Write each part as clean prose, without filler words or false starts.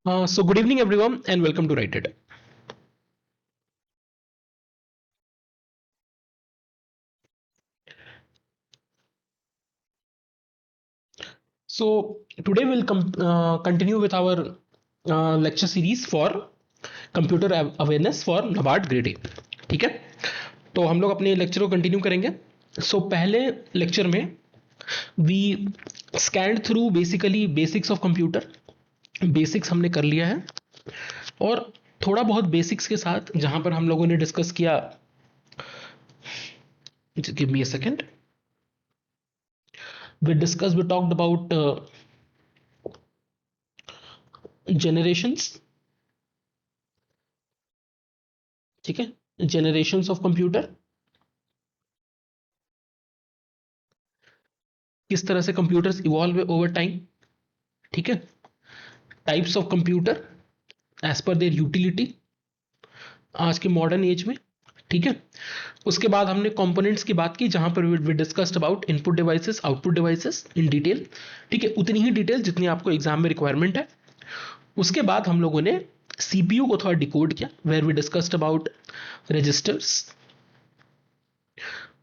So good evening everyone and welcome to Write It. So today we'll continue with our lecture series for computer awareness for NABARD grade A. ठीक है, तो हम लोग अपने lecture को continue करेंगे. सो पहले लेक्चर में we scanned through basically basics of computer. Basics हमने कर लिया है और थोड़ा बहुत बेसिक्स के साथ जहां पर हम लोगों ने डिस्कस किया. Give me a second. We talked about generations. ठीक है, generations of computer, किस तरह से कंप्यूटर्स इवॉल्व ओवर टाइम. ठीक है, types of computer as per their utility आज के मॉडर्न एज में. ठीक है, उसके बाद हमने कंपोनेंट्स की बात की जहां पर we discussed about input devices output devices in detail. ठीक है, उतनी ही डिटेल जितनी आपको एग्जाम में रिक्वायरमेंट है. उसके बाद हम लोगों ने सीपीयू को थोड़ा डिकोड किया where we discussed about registers.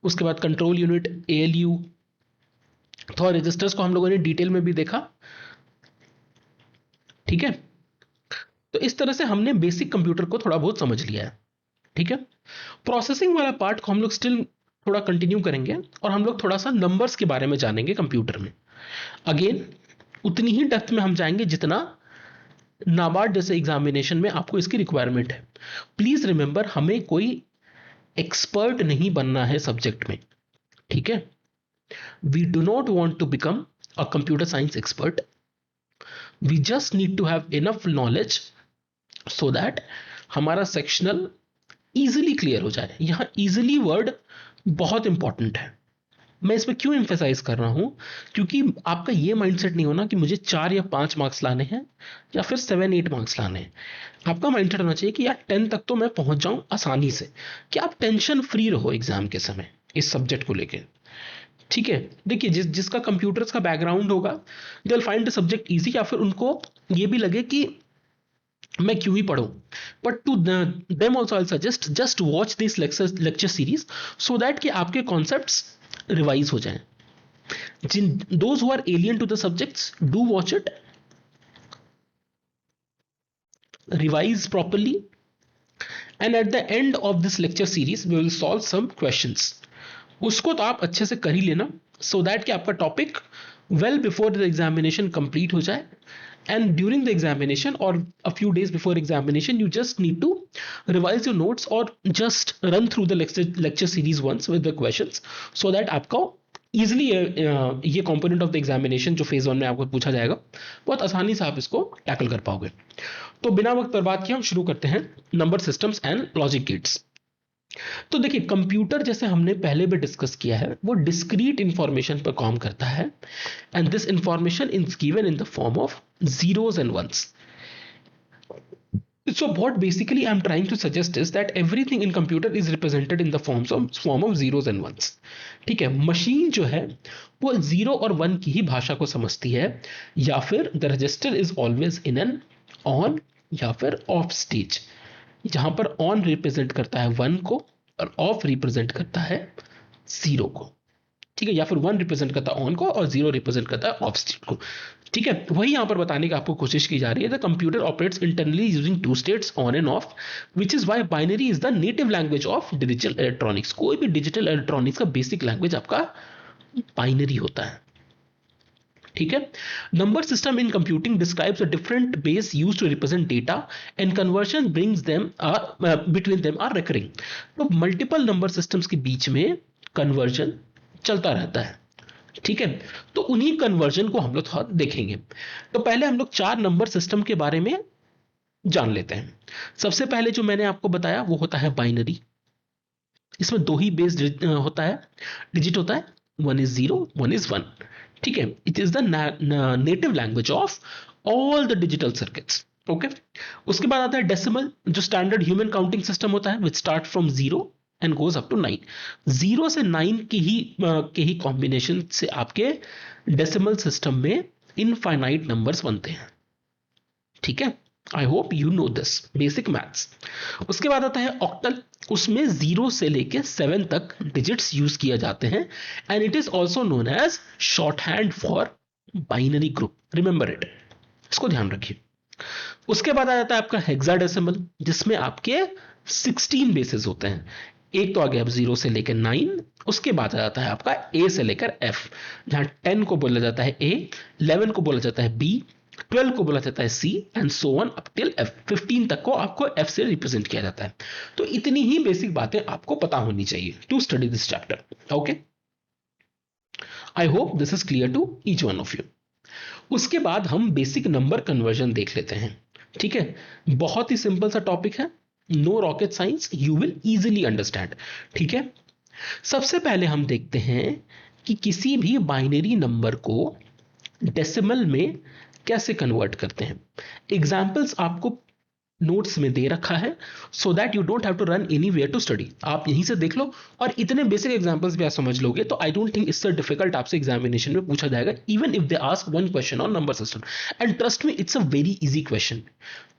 उसके बाद कंट्रोल यूनिट, एएलयू, थोड़ा रजिस्टर्स को हम लोगों ने डिटेल में भी देखा. ठीक है, तो इस तरह से हमने बेसिक कंप्यूटर को थोड़ा बहुत समझ लिया है. ठीक है, प्रोसेसिंग वाला पार्ट को हम लोग स्टिल थोड़ा कंटिन्यू करेंगे और हम लोग थोड़ा सा नंबर्स के बारे में जानेंगे कंप्यूटर में. अगेन उतनी ही डेप्थ में हम जाएंगे जितना नाबार्ड जैसे एग्जामिनेशन में आपको इसकी रिक्वायरमेंट है. प्लीज रिमेंबर, हमें कोई एक्सपर्ट नहीं बनना है सब्जेक्ट में. ठीक है, we do not want to become a computer science expert. We just need to have enough knowledge so that हमारा सेक्शनल इजीली क्लियर हो जाए. यहां इजीली वर्ड बहुत इंपॉर्टेंट है. मैं इसमें क्यों एम्फेसाइज कर रहा हूं, क्योंकि आपका ये माइंडसेट नहीं होना कि मुझे 4 या 5 मार्क्स लाने हैं या फिर 7-8 मार्क्स लाने हैं. आपका माइंडसेट होना चाहिए कि यार 10 तक तो मैं पहुंच जाऊं आसानी से, कि आप टेंशन फ्री रहो एग्जाम के समय इस सब्जेक्ट को लेकर. ठीक है, देखिए जिसका कंप्यूटर्स का बैकग्राउंड होगा they will find the subject easy, या फिर उनको ये भी लगे कि मैं क्यों ही पढ़ूं. But to them also I suggest just watch this lecture series so that कि आपके कॉन्सेप्ट्स रिवाइज हो जाएं. जिन those who are alien to the subjects do watch it, revise properly, and at the end of this lecture series we will solve some questions. उसको तो आप अच्छे से कर ही लेना सो दैट कि आपका topic well before the examination complete हो जाए. And during the examination or a few days before examination, you just need to revise your notes or just run through the lecture series once with the questions so that आपको easily ये component of the examination जो phase 1 में आपको पूछा जाएगा बहुत आसानी से आप इसको टैकल कर पाओगे. तो बिना वक्त बर्बाद किए हम शुरू करते हैं number systems and logic gates. तो देखिए, कंप्यूटर जैसे हमने पहले भी डिस्कस किया है वो डिस्क्रीट इंफॉर्मेशन पर काम करता है and this information is given in the form of zeros and ones. So what basically I'm trying to suggest is that everything in computer is represented in the form of zeros and ones. ठीक है, machine जो है वो 0 और 1 की ही भाषा को समझती है, या फिर the register is always in an on या फिर ऑफ स्टेज, जहां पर ऑन रिप्रेजेंट करता है 1 को और ऑफ रिप्रेजेंट करता है 0 को. ठीक है, या फिर 1 रिप्रेजेंट करता है ऑन को और 0 रिप्रेजेंट करता है ऑफ स्टेट को. ठीक है, वही यहां पर बताने की आपको कोशिश की जा रही है. The computer operates internally using 2 states on and off, which is why binary is the native language of digital electronics. कोई भी डिजिटल इलेक्ट्रॉनिक्स का बेसिक लैंग्वेज आपका बाइनरी होता है. ठीक है, number system in computing describes a different base used to represent data and conversion brings them between them are recurring. तो multiple number systems के बीच में कन्वर्जन चलता रहता है. ठीक है, तो उन्हीं कन्वर्जन को हम लोग थोड़ा देखेंगे. तो पहले हम लोग 4 नंबर सिस्टम के बारे में जान लेते हैं. सबसे पहले जो मैंने आपको बताया वो होता है बाइनरी. इसमें 2 ही बेस होता है, डिजिट होता है, 1 is 0, 1 is 1. ठीक है, it is the native language of all the digital circuits. Okay, उसके बाद आता है डेसिमल, जो स्टैंडर्ड ह्यूमन काउंटिंग सिस्टम होता है, which start from 0 and goes up to 9. 0 से 9 के ही कॉम्बिनेशन से आपके डेसिमल सिस्टम में इनफाइनाइट नंबर्स बनते हैं. ठीक है, I hope you know this basic maths. उसके बाद आता है ऑक्टल, उसमें 0 से लेके 7 तक डिजिट्स यूज किए जाते हैं and it is also known as shorthand for binary group, remember it, इसको ध्यान रखिए। उसके बाद आ जाता है आपका हेक्साडेसिमल, जिसमें आपके 16 बेसिस होते हैं। एक तो आ गया 0 से लेकर 9, उसके बाद आ जाता है आपका A से लेकर F, जहां 10 को बोला जाता है A, 11 को बोला जाता है B, 12 को बोला जाता है C and so on up till F, 15 तक को आपको F से रिप्रेजेंट किया जाता है। तो इतनी ही बेसिक बातें आपको पता होनी चाहिए to study this chapter. Okay, I hope this is clear to each one of you. उसके बाद हम बेसिक नंबर कन्वर्जन देख लेते हैं। ठीक है, बहुत ही सिंपल सा टॉपिक है, no rocket science, you will easily understand. ठीक है, सबसे पहले हम देखते हैं कि किसी भी बाइनरी नंबर को डेसिमल में कैसे कन्वर्ट करते हैं। एग्जाम्पल्स आपको नोट्स में दे रखा है, so that you don't have to run anywhere to study, आप यहीं से देख लो और इतने बेसिक एग्जांपल्स भी आप समझ लोगे तो आई डोंट थिंक इससे डिफिकल्ट आपसे एग्जामिनेशन में पूछा जाएगा, even if they ask one question on number system. And trust me, it's a very easy question.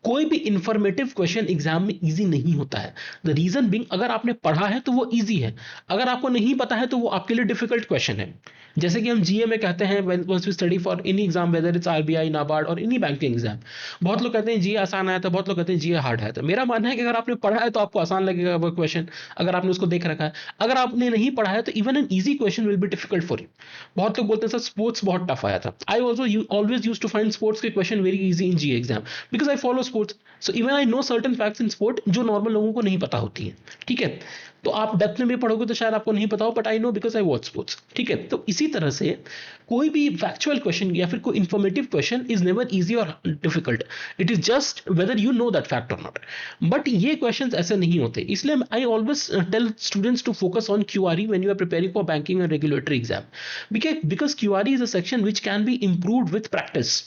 कोई भी इंफॉर्मेटिव क्वेश्चन एग्जाम में इजी नहीं होता है। द रीजन बीइंग, अगर आपने पढ़ा है तो वो इजी है, अगर आपको नहीं पता है तो वो आपके लिए डिफिकल्ट क्वेश्चन है। जैसे कि हम जीए में कहते हैं, once we study for any exam, whether it's RBI, NABARD और एनी बैंकिंग एग्जाम, बहुत लोग कहते हैं जीए आसान आया था, बहुत लोग कहते हैं जीए हार्ड आया था। मेरा मानना है कि अगर आपने पढ़ा है तो आपको आसान लगेगा वो क्वेश्चन, अगर आपने उसको देख रखा है। अगर आपने नहीं पढ़ा है तो even an easy question will be difficult for you. बहुत लोग बोलते हैं सर स्पोर्ट्स बहुत टफ आया था। I also always use to find sports के question very easy in GA exam, because I follow sports, so even I know certain facts in sport जो normal लोगों को नहीं पता होती है। ठीक है, तो आप डेप्थ में भी पढ़ोगे तो शायद आपको नहीं पता हो, but I know because I watch sports. ठीक है, तो इसी तरह से कोई भी फैक्चुअल क्वेश्चन या फिर कोई informative question is never easy or difficult, it is just whether you know that fact or not. But ये क्वेश्चन ऐसे नहीं होते, इसलिए I always tell students to focus on QRE when you are preparing for banking and regulatory exam, because QRE is a section which can be improved with practice.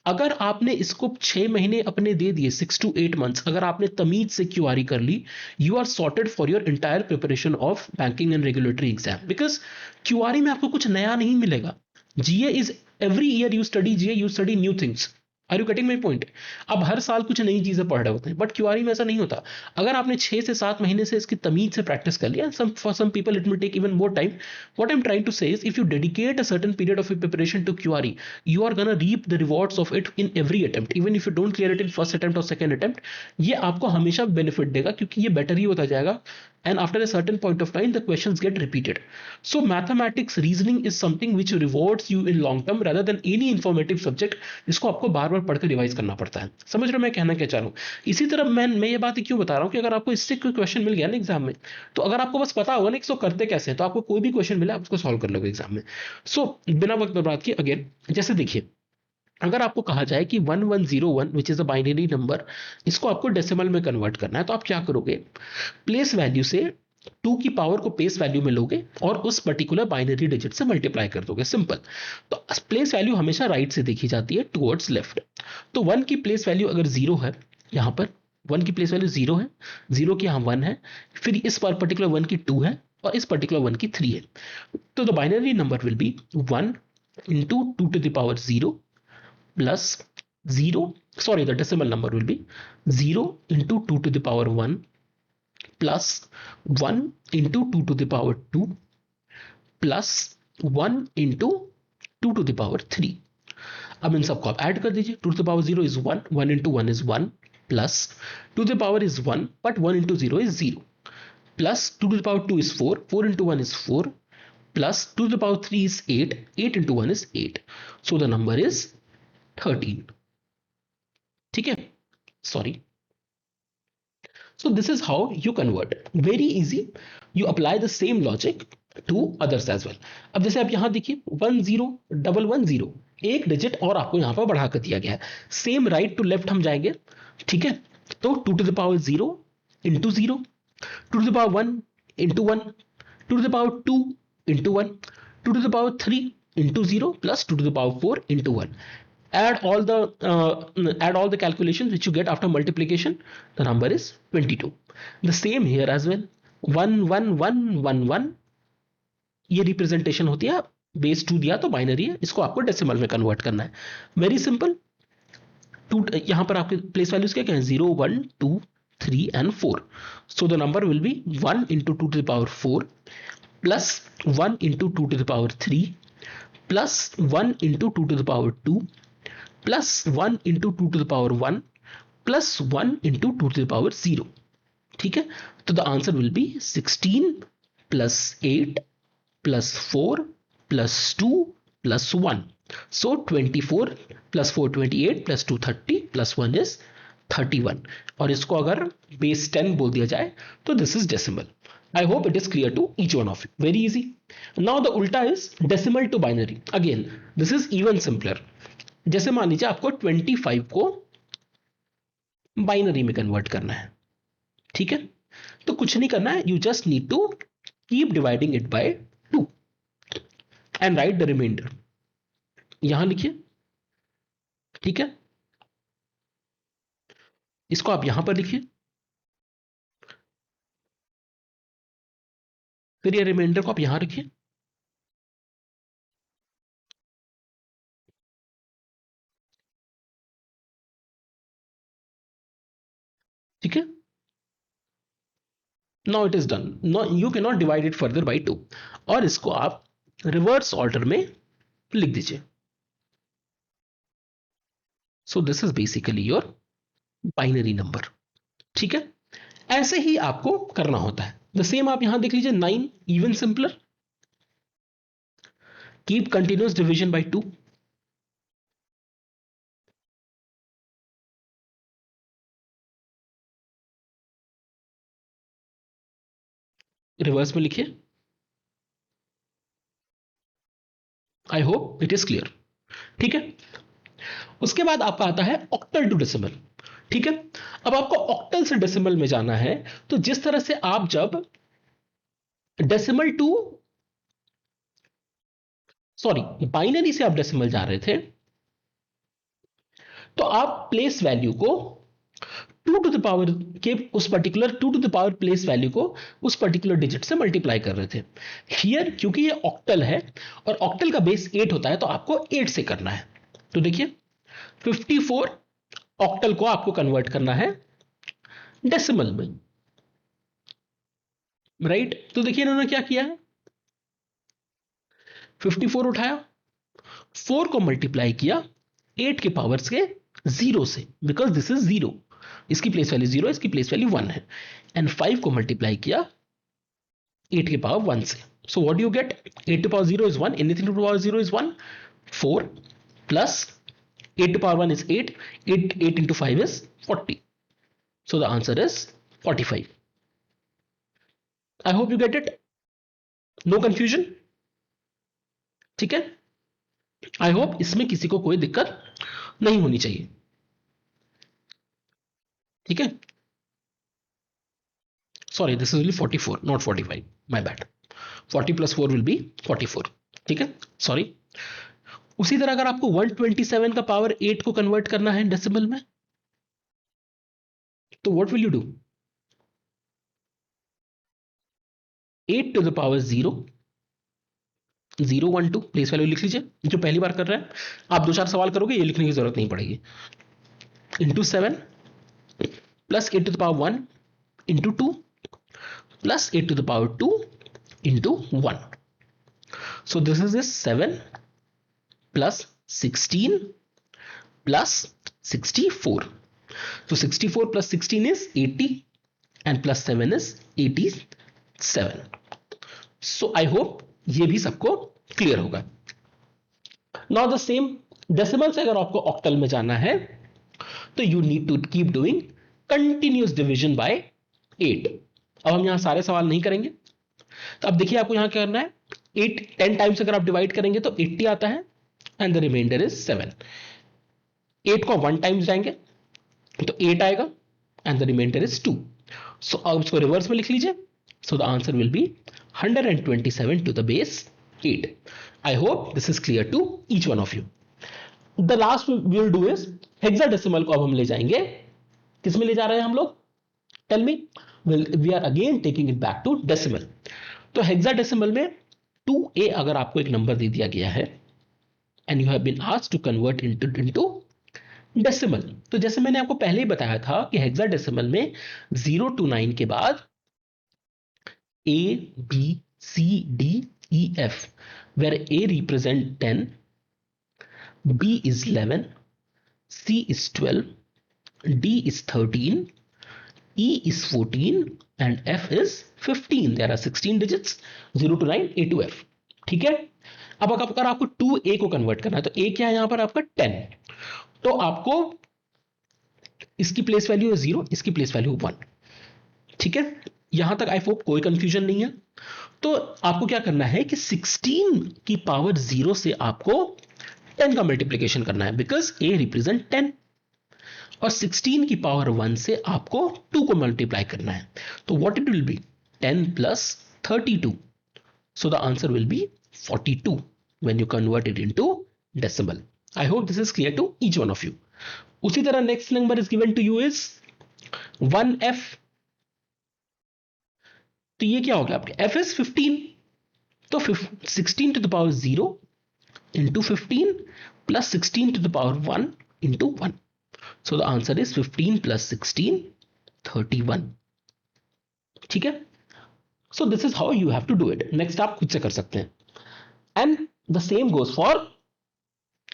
अगर आपने इसको 6 महीने अपने दे दिए, 6 to 8 months, अगर आपने तमीज से क्यूआरई कर ली, you are sorted for your entire preparation of banking and regulatory exam. Because QRE में आपको कुछ नया नहीं मिलेगा। GA is every year you study GA, you study new things. Are you getting my point? अब हर साल कुछ नई चीजें पढ़ रहे होते हैं, बट क्यूआरई में ऐसा नहीं होता। अगर आपने 6 से 7 महीने से इसकी तमीज से प्रैक्टिस कर लिया, for some people it will take even more time. What I am trying to say is, if you dedicate a certain period of preparation to QRE, you are gonna reap the rewards of it in every attempt, even if you don't clear it in first attempt or second attempt। ये आपको हमेशा benefit देगा क्योंकि ये better ही होता जाएगा, and after a certain point of time the questions get repeated। So mathematics reasoning is something which rewards you in long term rather than any informative subject जिसको आपको बार बार पढ़कर रिवाइज करना पड़ता है। समझ रहे हो मैं कहना क्या चाह रहा हूँ? इसी तरह मैं ये बात क्यों बता रहा हूँ कि अगर आपको इससे कोई क्वेश्चन मिल गया ना एग्जाम में, तो अगर आपको बस पता होगा ना इसको करते कैसे है, तो आपको कोई भी क्वेश्चन मिले आप उसको सॉल्व कर लोगे एग्जाम में। सो बिना वक्त बर्बाद किए अगेन, जैसे देखिए, अगर आपको कहा जाए कि 1101 which is a binary number, इसको आपको डेसिमल में कन्वर्ट करना है, तो आप क्या करोगे? प्लेस वैल्यू से 2 की पावर को प्लेस वैल्यू में लोगे और उस पर्टिकुलर बाइनरी डिजिट से मल्टीप्लाई कर दोगे, सिंपल। तो प्लेस वैल्यू हमेशा राइट से देखी जाती है टुवर्ड्स लेफ्ट। तो 1 की प्लेस वैल्यू अगर 0 है, यहां पर 1 की प्लेस वैल्यू 0 है, 0 की यहां 1 है, फिर इस पर्टिकुलर 1 की 2 है और इस पर्टिकुलर 1 की 3 है। तो the binary number will be 1 into 2 to the power 0 plus 0, sorry, the decimal number will be 0 into 2 to the power 1 plus 1 into 2 to the power 2 plus 1 into 2 to the power 3। अब इन सबको आप add कर दीजिए। 2 to the power 0 is 1, 1 into 1 is 1, plus 2 to the power is 1, but 1 into 0 is 0, plus 2 to the power 2 is 4, 4 into 1 is 4, plus 2 to the power 3 is 8, 8 into 1 is 8, so the number is 13। ठीक है, sorry. So this is how you convert, very easy, you apply the same logic to others as well। अब जैसे आप यहां देखिए 10,110, एक digit और आपको यहां पर बढ़ा कर दिया गया है, सेम राइट टू लेफ्ट हम जाएंगे। ठीक है, तो 2 to the power 0 into 0, 2 to the power 1 into 1, 2 to the power 2 into 1, 2 to the power 3 into 0 plus 2 to the power 4 into 1। add all the calculations which you get after multiplication, the number is 22। the same here as well, 11111, ये representation होती है, base 2 दिया तो binary है, इसको आपको decimal में convert करना है, वेरी सिंपल। टू, यहां पर आपके प्लेस वैल्यूज क्या क्या है, 0 1 2 3 and 4. So the number will be 1 into 2 to the power 4 plus 1 into 2 to the power 3 plus 1 into 2 to the power 2 plus 1 into 2 to the power 1 plus 1 into 2 to the power 0. ठीक है, तो the answer will be 16 plus 8 plus 4 plus 2 plus 1. So 24 plus 4 28 plus 2 30 plus 1 is 31. और इसको अगर base 10 बोल दिया जाए तो this is decimal. I hope it is clear to each one of you. Very easy. Now the उल्टा is decimal to binary. Again this is even simpler. जैसे मान लीजिए आपको 25 को बाइनरी में कन्वर्ट करना है, ठीक है, तो कुछ नहीं करना है, you just need to keep dividing it by 2 and write the remainder. यहां लिखिए, ठीक है, इसको आप यहां पर लिखिए, फिर ये रिमाइंडर को आप यहां रखिए, ठीक है. Now it is done. No, you can not divide it further by 2. और इसको आप रिवर्स ऑर्डर में लिख दीजिए. So this is basically your binary number. ठीक है, ऐसे ही आपको करना होता है. द सेम आप यहां देख लीजिए, 9 even simpler. Keep continuous division bye 2. Reverse में लिखिए. आई होप इट इज क्लियर. ठीक है, उसके बाद आपका आता है ऑक्टल टू डेसिमल. ठीक है, अब आपको ऑक्टल से डेसिमल में जाना है, तो जिस तरह से आप जब डेसिमल टू, सॉरी बाइनरी से आप डेसिमल जा रहे थे, तो आप प्लेस वैल्यू को 2 टू द पावर के उस particular 2 to the power place value को उस पर्टिकुलर डिजिट से मल्टीप्लाई कर रहे थे. हियर क्योंकि ये ऑक्टल है और ऑक्टल का बेस 8 होता है, तो आपको 8 से करना है. तो देखिए 54 ऑक्टल को आपको कन्वर्ट करना है डेसिमल में, राइट. तो देखिए इन्होंने क्या किया है, 54 उठाया, 4 को मल्टीप्लाई किया 8 के पावर्स के 0 से, बिकॉज दिस इज 0. इसकी प्लेस वैल्यू 0, इसकी प्लेस वैल्यू 1 है. एंड 5 को मल्टीप्लाई किया 8 के पावर 1 से. So what you get, 8 to power 0 is 1, anything to power 0 is 1. 4 plus 8 to power 1 is 8. 8 into 5 is 40. So the answer is 45. I hope you get it. No confusion. ठीक है, I hope इसमें किसी को कोई दिक्कत नहीं होनी चाहिए. ठीक है, sorry this is only 44 not 45, my bad. 40 plus 4 will be 44. ठीक है, सॉरी. उसी तरह अगर आपको 127 का पावर 8 को कन्वर्ट करना है डेसिमल में, तो what will you do, 8 to the power 0 0 1 2 place value लिख लीजिए. जो पहली बार कर रहे हैं, आप 2-4 सवाल करोगे, ये लिखने की जरूरत नहीं पड़ेगी. Into 7 plus 8 to the power 1 into 2 plus 8 to the power 2 into 1. So this is 7 plus 16 plus 64. So 64 plus 16 is 80 and plus 7 is 87. So I hope ये भी सबको क्लियर होगा. Now the same डेसिमल से अगर आपको ऑक्टल में जाना है, तो you need to keep doing continuous division by 8. अब हम यहां सारे सवाल नहीं करेंगे. तो अब देखिए आपको यहां क्या करना है, 8 10 टाइम्स अगर आप डिवाइड करेंगे तो 80 आता है and the remainder is 7. 8 को 1 टाइम्स जाएंगे तो 8 आएगा and the remainder is 2. So अब इसको रिवर्स में लिख लीजिए. So the answer will be 127 to the base 8. I hope this is clear to each one of you. The last we will do is hexadecimal को अब हम ले जाएंगे. किस में ले जा रहे हैं हम लोग, tell me. Well, we are again taking it back to decimal. तो hexadecimal में 2a अगर आपको एक नंबर दे दिया गया है and you have been asked to convert into decimal, तो जैसे मैंने आपको पहले ही बताया था कि हेक्साडेसिमल में 0 to 9 के बाद A, B, C, D, E, F, where A represent 10, B is 11, C is 12, D is 13, E is 14 and F is 15. There are 16 digits, 0 to 9, A to F. ठीक है, अब अगर आपको 2A को कन्वर्ट करना है तो A क्या है यहां पर आपका 10, तो आपको इसकी प्लेस वैल्यू है 0, इसकी प्लेस वैल्यू 1। ठीक है, यहां तक आई होप कोई कंफ्यूजन नहीं है। तो आपको क्या करना है कि 16 की पावर 0 से आपको 10 का मल्टीप्लीकेशन करना है, बिकॉज A रिप्रेजेंट 10, और 16 की पावर 1 से आपको 2 को मल्टीप्लाई करना है, तो what it will be 10 plus 32, so the answer will be 42 when you convert it into decimal. I hope this is clear to each one of you. उसी तरह next number is given to you is 1f, तो ये क्या हो गया आपके f is 15, तो 16 to the power 0 into 15 plus 16 to the power 1 into 1, so the answer is 15 plus 16, 31। ठीक है, so this is how you have to do it. Next आप खुद से कर सकते हैं, and the same goes for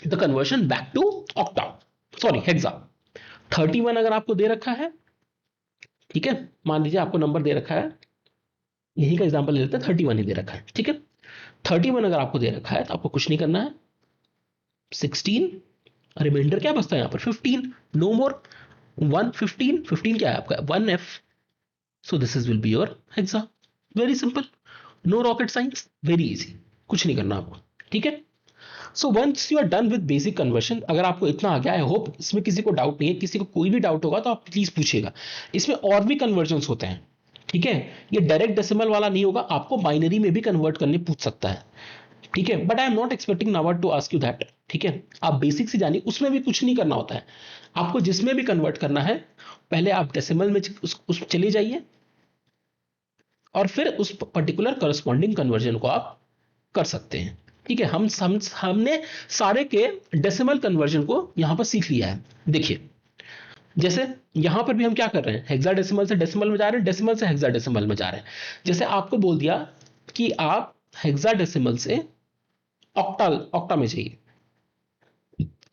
the conversion back to octa, sorry hexa। 31 अगर आपको दे रखा है, ठीक है, मान लीजिए आपको नंबर दे रखा है, यही का एग्जांपल ले लेते हैं, 31 ही दे रखा है, ठीक है, 31 अगर आपको दे रखा है तो आपको कुछ नहीं करना है, 16 रिमाइंडर क्या बचता है यहां पर 15, नो मोर 1 15, 15 क्या है आपका 1f, so this is will be your hexa, very simple, no rocket science, very easy, कुछ नहीं करना आपको। ठीक है, so once you are done with basic conversion, अगर आपको इतना आ गया, आई होप इसमें किसी को डाउट नहीं है, किसी को कोई भी डाउट होगा तो आप प्लीज पूछिएगा। इसमें और भी कन्वर्जन्स होते हैं, ठीक है, ये डायरेक्ट डेसिमल वाला नहीं होगा, आपको बाइनरी में भी कन्वर्ट करने पूछ सकता है, ठीक है, but I am not expecting now to ask you that. ठीक है, आप बेसिक से जानिए, उसमें भी कुछ नहीं करना होता है, आपको जिसमें भी कन्वर्ट करना है पहले आप डेसिमल में उस चले जाइए और फिर उस पर्टिकुलर करस्पॉन्डिंग कन्वर्जन को आप कर सकते हैं। ठीक है, हमने सारे के डेसिमल कन्वर्जन को यहां पर सीख लिया है। देखिए, जैसे यहां पर भी हम क्या कर रहे हैं, हेक्साडेसिमल से डेसिमल में जा रहे हैं, डेसिमल से हेक्साडेसिमल में जा रहे हैं। जैसे आपको बोल दिया कि आप हेक्साडेसिमल से ऑक्टा में जाइए,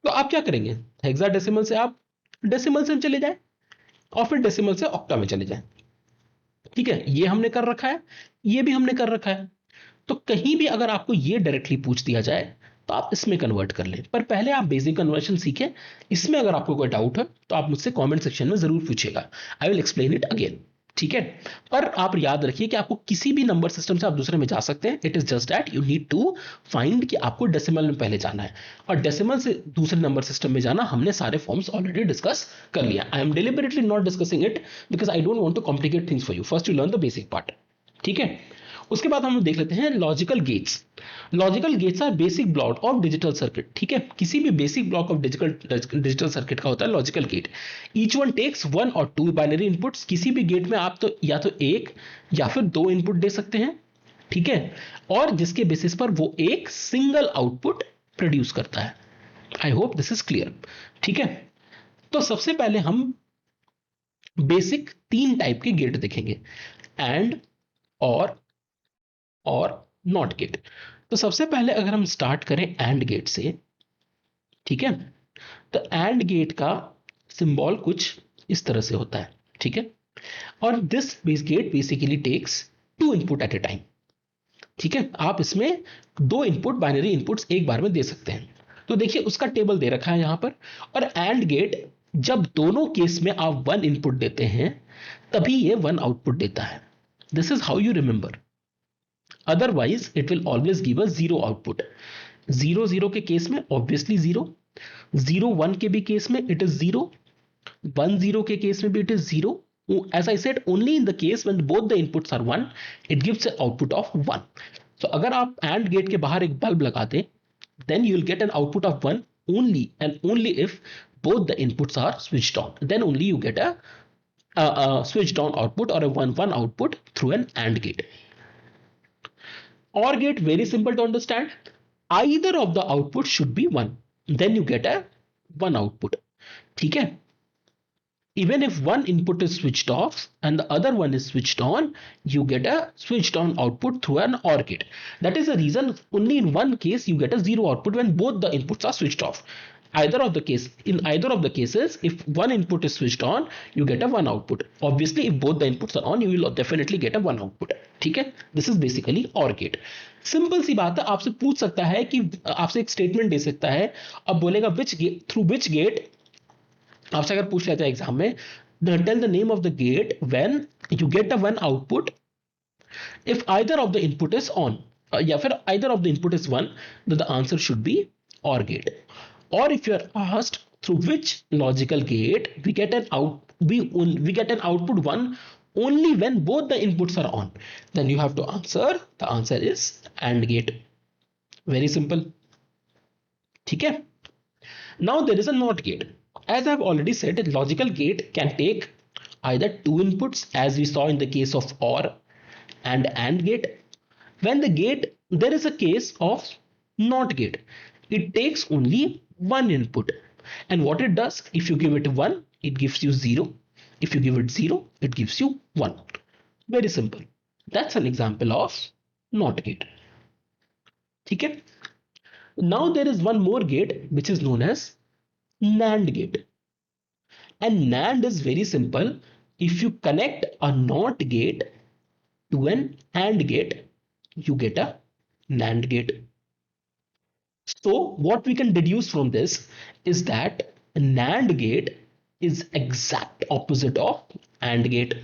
तो आप क्या करेंगे, हेक्साडेसिमल से आप डेसिमल से चले जाए और फिर डेसिमल से ऑक्टा में चले जाए। ठीक है, ये हमने कर रखा है, ये भी हमने कर रखा है, तो कहीं भी अगर आपको ये डायरेक्टली पूछ दिया जाए तो आप इसमें कन्वर्ट कर लें, पर पहले आप बेसिक कन्वर्शन सीखें। इसमें अगर आपको कोई डाउट है तो आप मुझसे कमेंट सेक्शन में जरूर पूछिएगा, I will explain it again. ठीक है, पर आप याद रखिए कि आपको किसी भी नंबर सिस्टम से आप दूसरे में जा सकते हैं, it is just that you need to find कि आपको डेसिमल में पहले जाना है, और डेसिमल से दूसरे नंबर सिस्टम में जाना हमने सारे फॉर्म्स ऑलरेडी डिस्कस कर लिया। I am deliberately not discussing it because I don't want to complicate things for you, first you learn the basic part. ठीक है, उसके बाद हम देख लेते हैं logical gates. Logical gates are basic block of digital circuit. ठीक है, किसी भी basic block of digital circuit का होता है logical gate. Each one takes 1 और 2 बाइनरी इनपुट्स। किसी भी गेट में आप तो या तो एक या फिर 2 इनपुट दे सकते हैं, ठीक है, और जिसके बेसिस पर वो एक सिंगल आउटपुट प्रोड्यूस करता है। I hope this is clear. ठीक है, तो सबसे पहले हम बेसिक 3 टाइप के गेट देखेंगे, एंड, और नॉट गेट। तो सबसे पहले अगर हम स्टार्ट करें एंड गेट से, ठीक है, तो एंड गेट का सिंबल कुछ इस तरह से होता है, ठीक है, और this base gate basically takes 2 input at a time. ठीक है, आप इसमें 2 इनपुट बाइनरी इनपुट्स एक बार में दे सकते हैं। तो देखिए उसका टेबल दे रखा है यहां पर, और एंड गेट जब दोनों केस में आप 1 इनपुट देते हैं तभी ये 1 आउटपुट देता है। This is how you remember, otherwise it will always give a 0 output। 0 0 के केस में obviously 0, 0 1 के भी केस में it is 0, 1 0 के केस में भी it is 0। as I said, only in the case when both the inputs are 1 it gives an output of 1। so अगर आप AND गेट के बाहर एक बल्ब लगा दें then you will get an output of 1 only and only if both the inputs are switched on, then only you get a switched on output or a 1 output through an AND gate। OR gate, very simple to understand, either of the output should be 1, then you get a 1 output। ठीक है, even if one input is switched off and the other one is switched on, you get a switched on output through an OR gate. That is the reason only in one case you get a zero output, when both the inputs are switched off. In either of the cases, if one input is switched on, you get a one output. Obviously if both the inputs are on, you will definitely get a one output. ठीक है, this is basically OR gate. Simple सी बात है, आपसे पूछ सकता है कि आपसे एक स्टेटमेंट दे सकता है, अब बोलेगा थ्रू विच गेट, आपसे अगर पूछ लेता है एग्जाम में, tell the name of the gate when you get a one output if either of the input is on, या फिर either of the input is 1, then the answer should be OR gate. Or if you are asked through which logical gate we get an output 1 only when both the inputs are on, then you have to answer, the answer is AND gate. Very simple. ठीक है, now there is a NOT gate. As I've already said, a logical gate can take either two inputs, as we saw in the case of OR and AND gate. When there is a case of NOT gate, it takes only one input, and what it does, if you give it 1, it gives you 0. If you give it 0, it gives you 1. Very simple. That's an example of NOT gate. ठीक है, now there is one more gate which is known as NAND gate. And NAND is very simple. If you connect a NOT gate to an AND gate, you get a NAND gate. So what we can deduce from this is that a NAND gate is exact opposite of AND gate.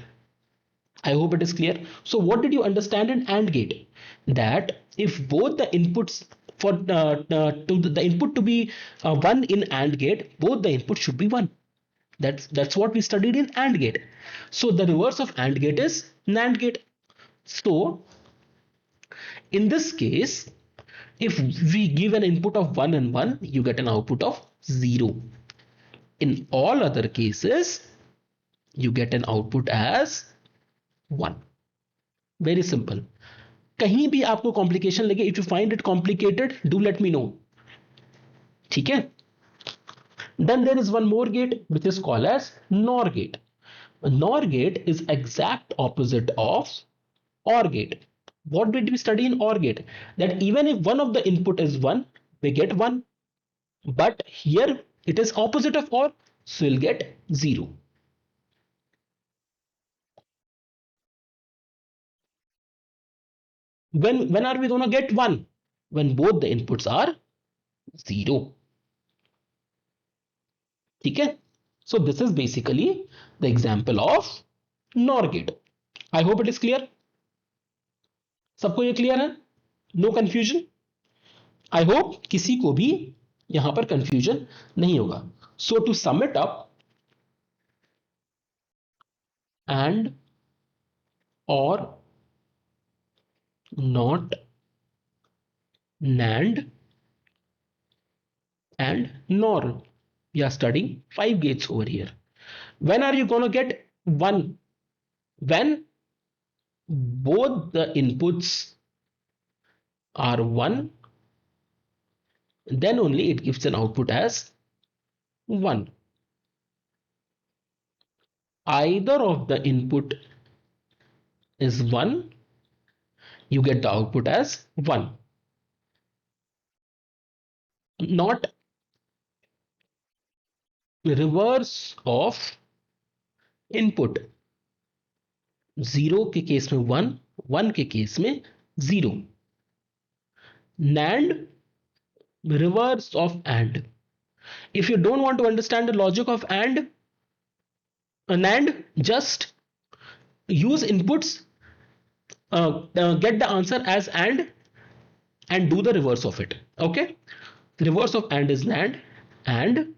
I hope it is clear. So what did you understand in AND gate? That if both the inputs to the input to be 1 in AND gate, both the inputs should be 1. That's what we studied in AND gate. So the reverse of AND gate is NAND gate. So in this case, if we give an input of 1 and 1, you get an output of 0. In all other cases, you get an output as 1. Very simple. कहीं भी आपको complication लगे, if you find it complicated, do let me know. ठीक है, then there is one more gate which is called as NOR gate. NOR gate is exact opposite of OR gate. What did we study in OR gate? That even if one of the input is 1, we get 1, but here it is opposite of OR, so we'll get 0. When are we going to get 1? When both the inputs are 0. ठीक है, so this is basically the example of NOR gate. I hope it is clear. सबको ये clear है? No confusion? I hope किसी को भी यहां पर कंफ्यूजन नहीं होगा. So to sum it up, AND OR NOT NAND and NOR, we are studying 5 gates over here. When are you going to get 1? When both the inputs are 1, then only it gives an output as 1. Either of the input is 1, you get the output as 1. Not reverse of input. 0 के case में 1, 1 के case में 0. NAND, reverse of AND. If you don't want to understand the logic of NAND, just use inputs, get the answer as and do the reverse of it. Okay, the reverse of AND is NAND, and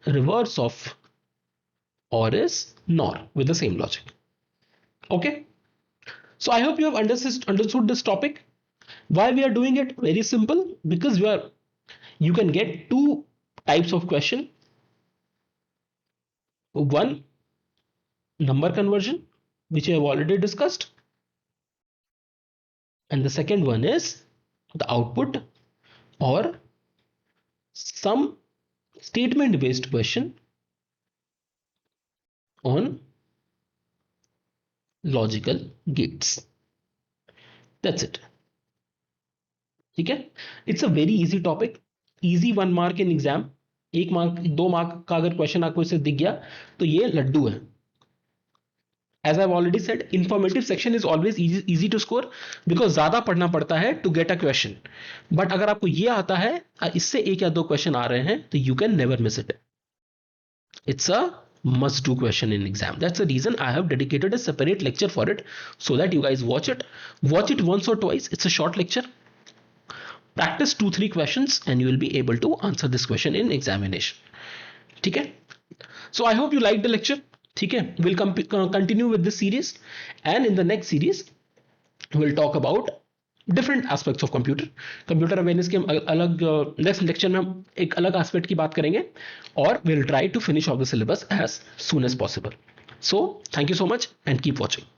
reverse of OR is NOR, with the same logic. Okay, so I hope you have understood this topic. Why we are doing it? Very simple, because you can get 2 types of question. One, number conversion, which I have already discussed, and the second one is the output or some statement based question on logical gates. That's it. ठीक है, it's a very easy topic, easy 1 mark in exam, 1 mark 2 mark का अगर question आपको इससे दिख गया तो ये लड्डू है. As I've already said, informative section is always easy to score because ज्यादा पढ़ना पड़ता है to get a question. But अगर आपको ये आता है, इससे 1 या 2 क्वेश्चन आ रहे हैं, तो you can never miss it. It's a must do question in exam. That's the reason I have dedicated a separate lecture for it, so that you guys watch it. Watch it once or twice. It's a short lecture. Practice 2-3 questions and you will be able to answer this question in examination. ठीक है? So I hope you liked the lecture. ठीक है, we'll continue with this series, and in the next series we'll talk about different aspects of computer awareness के अलग next lecture में हम एक अलग aspect की बात करेंगे, और we'll try to finish off the syllabus as soon as possible. So thank you so much and keep watching.